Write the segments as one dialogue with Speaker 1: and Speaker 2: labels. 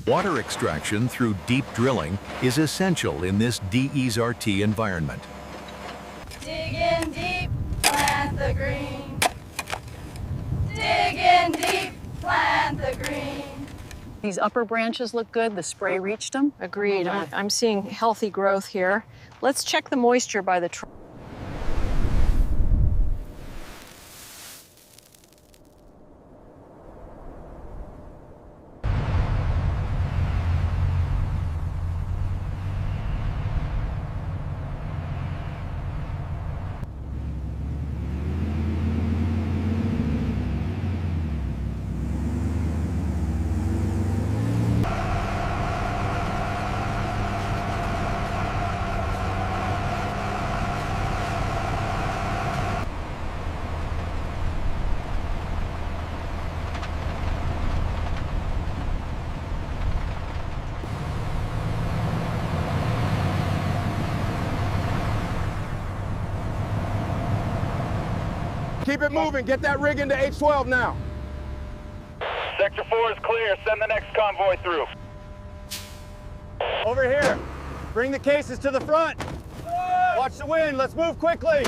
Speaker 1: Water extraction through deep drilling is essential in this DESRT environment.
Speaker 2: Dig in deep, plant the green. Dig in deep, plant the green.
Speaker 3: These upper branches look good. The spray reached them.
Speaker 4: Agreed. I'm seeing healthy growth here. Let's check the moisture by the trunk.
Speaker 5: Keep it moving. Get that rig into H12 now.
Speaker 6: Sector 4 is clear. Send the next convoy through.
Speaker 5: Over here. Bring the cases to the front. Watch the wind. Let's move quickly.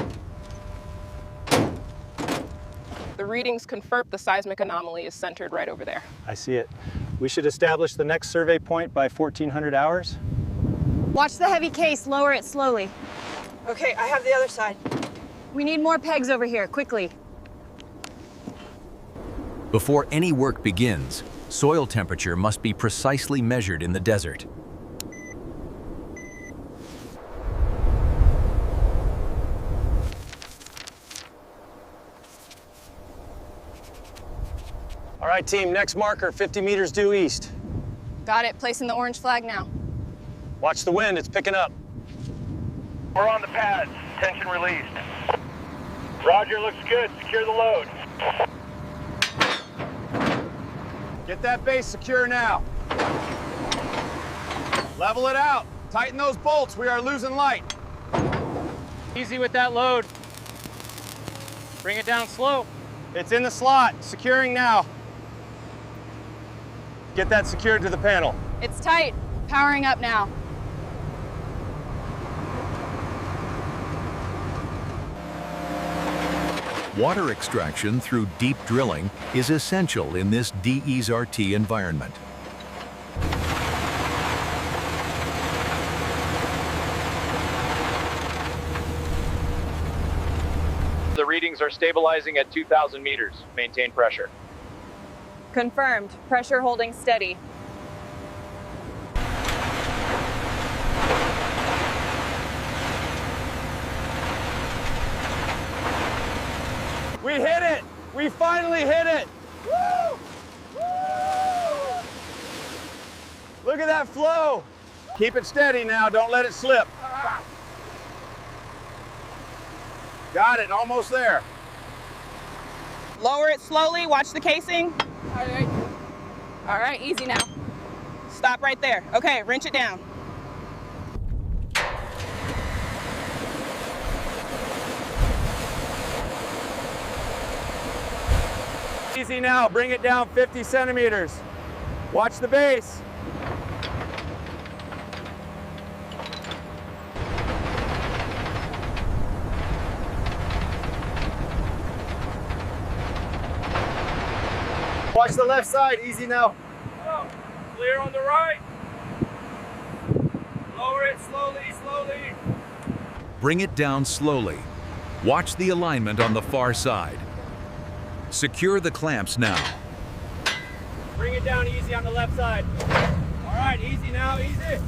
Speaker 7: The readings confirm the seismic anomaly is centered right over there.
Speaker 8: I see it. We should establish the next survey point by 1400 hours.
Speaker 3: Watch the heavy case. Lower it slowly.
Speaker 4: Okay, I have the other side.
Speaker 3: We need more pegs over here, quickly.
Speaker 1: Before any work begins, soil temperature must be precisely measured in the desert.
Speaker 8: All right, team, next marker, 50 meters due east.
Speaker 2: Got it. Placing the orange flag now.
Speaker 8: Watch the wind, it's picking up.
Speaker 6: We're on the pads. Tension released. Roger, looks good. Secure the load.
Speaker 5: Get that base secure now. Level it out. Tighten those bolts. We are losing light.
Speaker 9: Easy with that load. Bring it down slow.
Speaker 5: It's in the slot. Securing now. Get that secured to the panel.
Speaker 2: It's tight. Powering up now.
Speaker 1: Water extraction through deep drilling is essential in this DESRT environment.
Speaker 6: The readings are stabilizing at 2,000 meters. Maintain pressure.
Speaker 2: Confirmed. Pressure holding steady.
Speaker 5: We hit it! We finally hit it! Woo! Woo! Look at that flow! Keep it steady now, don't let it slip. Got it, almost there.
Speaker 7: Lower it slowly. Watch the casing. All right, easy now. Stop right there. Okay, wrench it down.
Speaker 5: Easy now, bring it down 50 centimeters. Watch the base. Watch the left side, easy now.
Speaker 6: Clear on the right. Lower it slowly, slowly.
Speaker 1: Bring it down slowly. Watch the alignment on the far side. Secure the clamps now.
Speaker 5: Bring it down easy on the left side. All right, easy now, easy.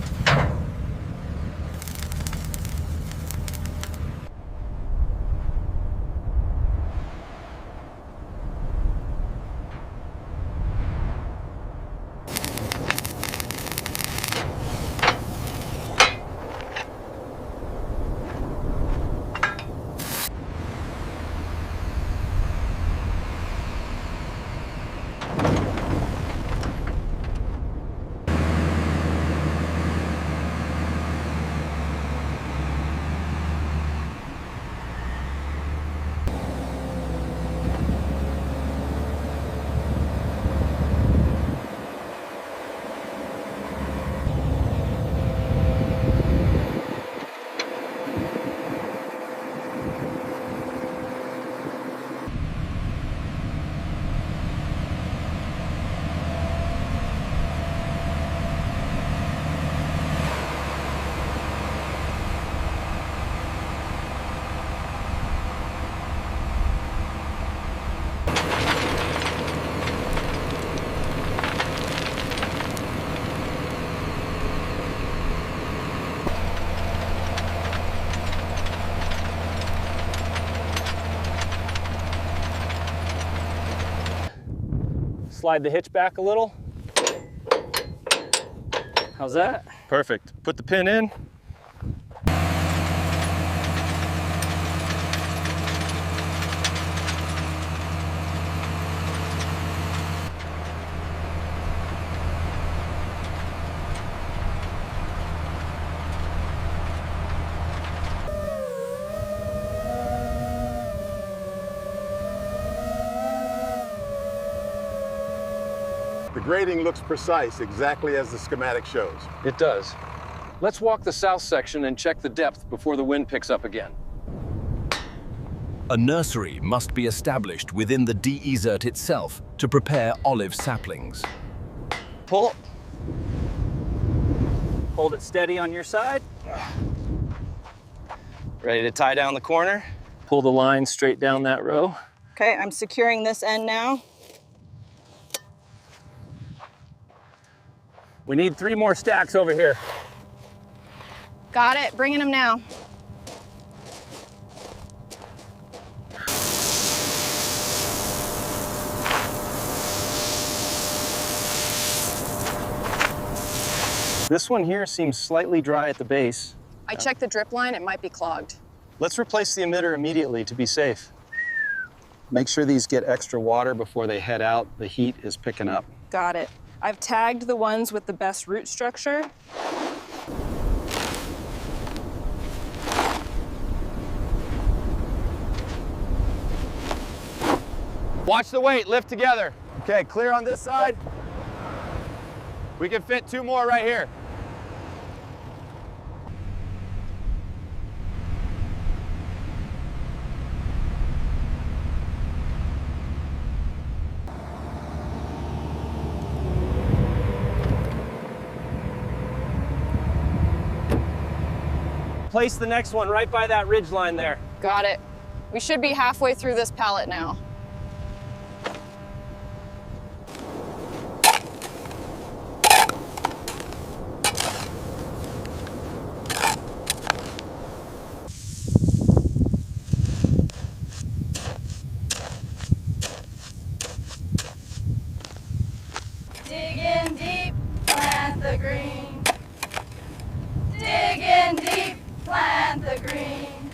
Speaker 5: slide the hitch back a little. How's that? Perfect. Put the pin in.
Speaker 10: The grading looks precise, exactly as the schematic shows.
Speaker 11: It does. Let's walk the south section and check the depth before the wind picks up again.
Speaker 12: A nursery must be established within the desert itself to prepare olive saplings.
Speaker 5: Pull. Hold it steady on your side. Ready to tie down the corner. Pull the line straight down that row.
Speaker 7: Okay, I'm securing this end now.
Speaker 5: We need 3 more stacks over here.
Speaker 2: Got it, bringing them now.
Speaker 8: This one here seems slightly dry at the base.
Speaker 3: I checked the drip line, it might be clogged.
Speaker 8: Let's replace the emitter immediately to be safe. Make sure these get extra water before they head out. The heat is picking up.
Speaker 7: Got it. I've tagged the ones with the best root structure.
Speaker 5: Watch the weight, lift together. Okay, clear on this side. We can fit 2 more right here. Place the next one right by that ridge line there.
Speaker 2: Got it. We should be halfway through this pallet now. Dig in deep, plant the green. Dig in deep, plant the green.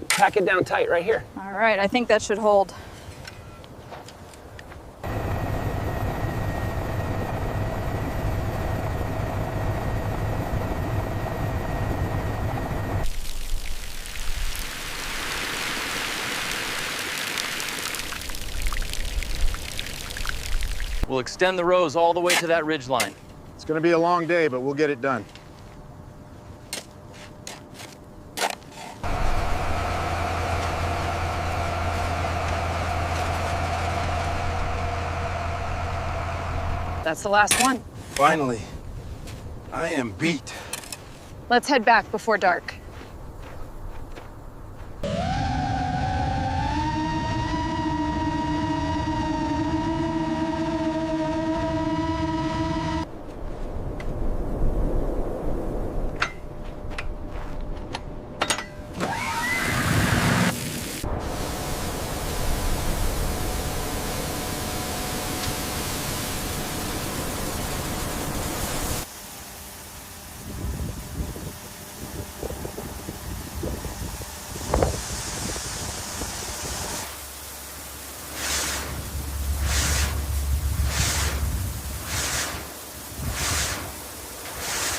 Speaker 5: Pack it down tight right here.
Speaker 2: All right, I think that should hold.
Speaker 11: We'll extend the rows all the way to that ridge line.
Speaker 10: It's going to be a long day, but we'll get it done.
Speaker 3: That's the last one.
Speaker 10: Finally, I am beat.
Speaker 3: Let's head back before dark.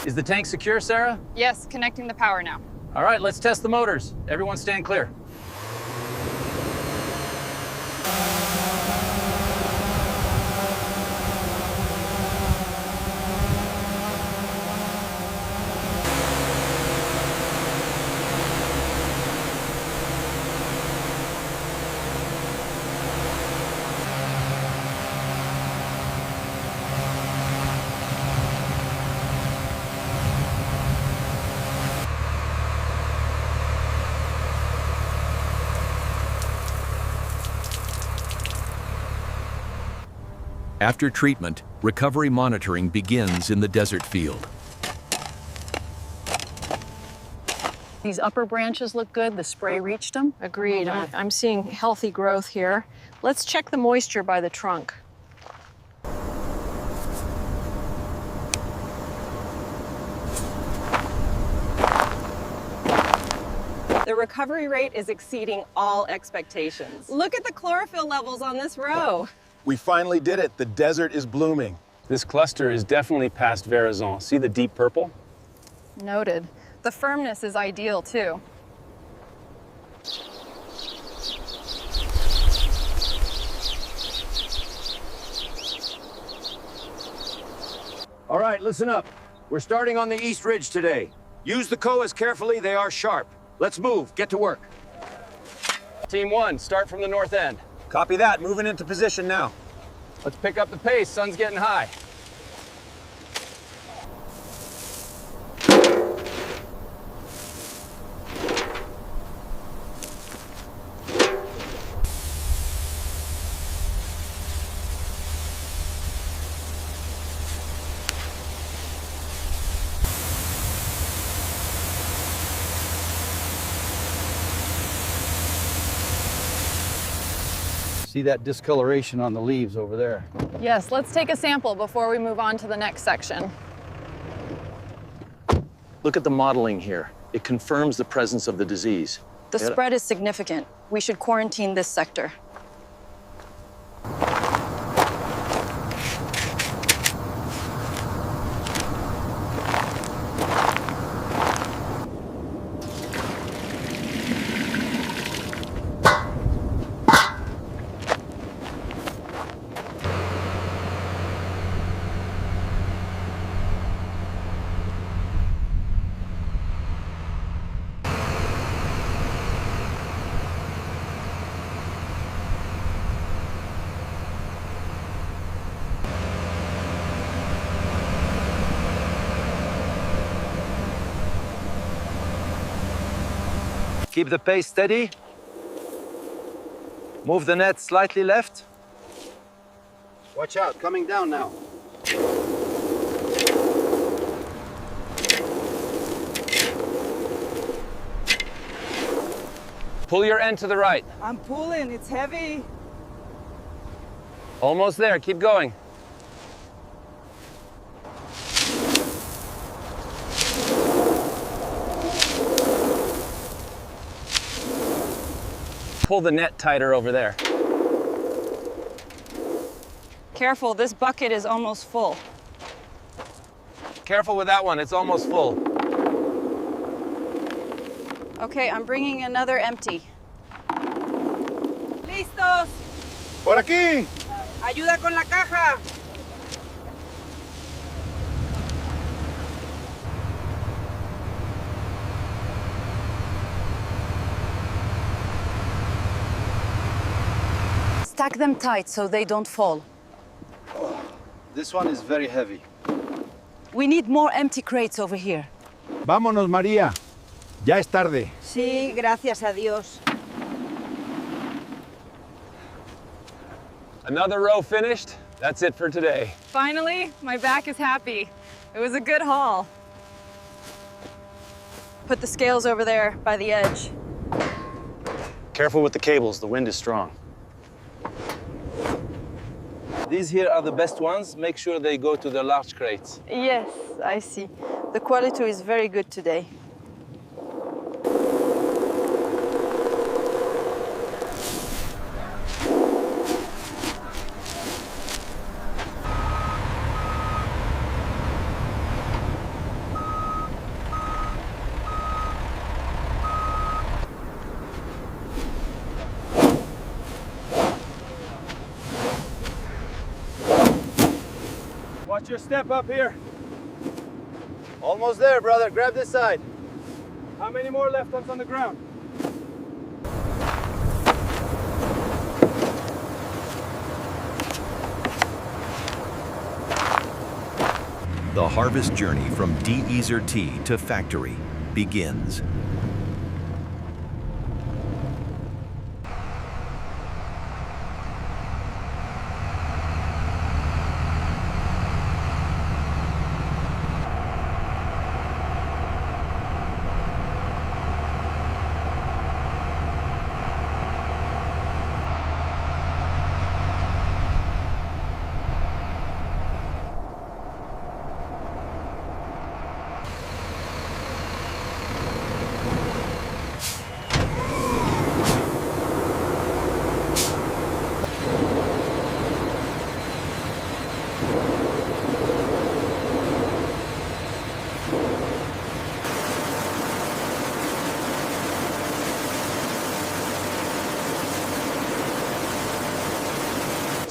Speaker 11: Is the tank secure, Sarah?
Speaker 2: Yes, connecting the power now.
Speaker 11: All right, let's test the motors. Everyone stand clear.
Speaker 1: After treatment, recovery monitoring begins in the desert field.
Speaker 3: These upper branches look good. The spray reached them.
Speaker 4: Agreed. I'm seeing healthy growth here. Let's check the moisture by the trunk.
Speaker 7: The recovery rate is exceeding all expectations. Look at the chlorophyll levels on this row.
Speaker 5: We finally did it. The desert is blooming.
Speaker 8: This cluster is definitely past veraison. See the deep purple?
Speaker 2: Noted. The firmness is ideal too.
Speaker 13: All right, listen up. We're starting on the east ridge today. Use the koas carefully, they are sharp. Let's move, get to work.
Speaker 8: Team 1, start from the north end.
Speaker 13: Copy that, moving into position now.
Speaker 8: Let's pick up the pace, sun's getting high.
Speaker 13: See that discoloration on the leaves over there?
Speaker 2: Yes, let's take a sample before we move on to the next section.
Speaker 12: Look at the modeling here. It confirms the presence of the disease.
Speaker 14: The spread is significant. We should quarantine this sector.
Speaker 13: Keep the pace steady. Move the net slightly left.
Speaker 5: Watch out, coming down now.
Speaker 8: Pull your end to the right.
Speaker 7: I'm pulling, it's heavy.
Speaker 8: Almost there, keep going. Pull the net tighter over there.
Speaker 14: Careful, this bucket is almost full.
Speaker 8: Careful with that one, it's almost full.
Speaker 14: Okay, I'm bringing another empty.
Speaker 7: Listos.
Speaker 5: Por aquí.
Speaker 7: Ayuda con la caja.
Speaker 14: Stack them tight so they don't fall.
Speaker 5: This one is very heavy.
Speaker 14: We need more empty crates over here.
Speaker 10: Vámonos, María. Ya es tarde.
Speaker 7: Sí, gracias a Dios.
Speaker 8: Another row finished. That's it for today.
Speaker 2: Finally, my back is happy. It was a good haul.
Speaker 14: Put the scales over there by the edge.
Speaker 8: Careful with the cables, the wind is strong.
Speaker 13: These here are the best ones. Make sure they go to the large crates.
Speaker 14: Yes, I see. The quality is very good today.
Speaker 5: Watch your step up here. Almost there, brother. Grab this side.
Speaker 8: How many more left on the ground?
Speaker 1: The harvest journey from de-easer tea to factory begins.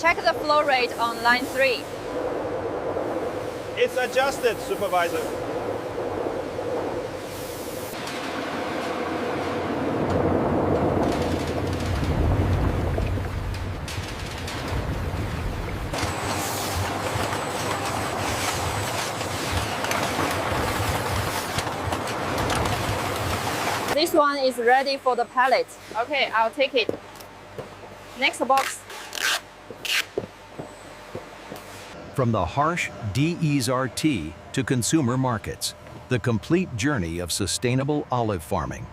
Speaker 15: Check the flow rate on line 3.
Speaker 6: It's adjusted, Supervisor.
Speaker 15: This one is ready for the pallet. Okay, I'll take it. Next box.
Speaker 1: From the harsh DE's RT to consumer markets, the complete journey of sustainable olive farming.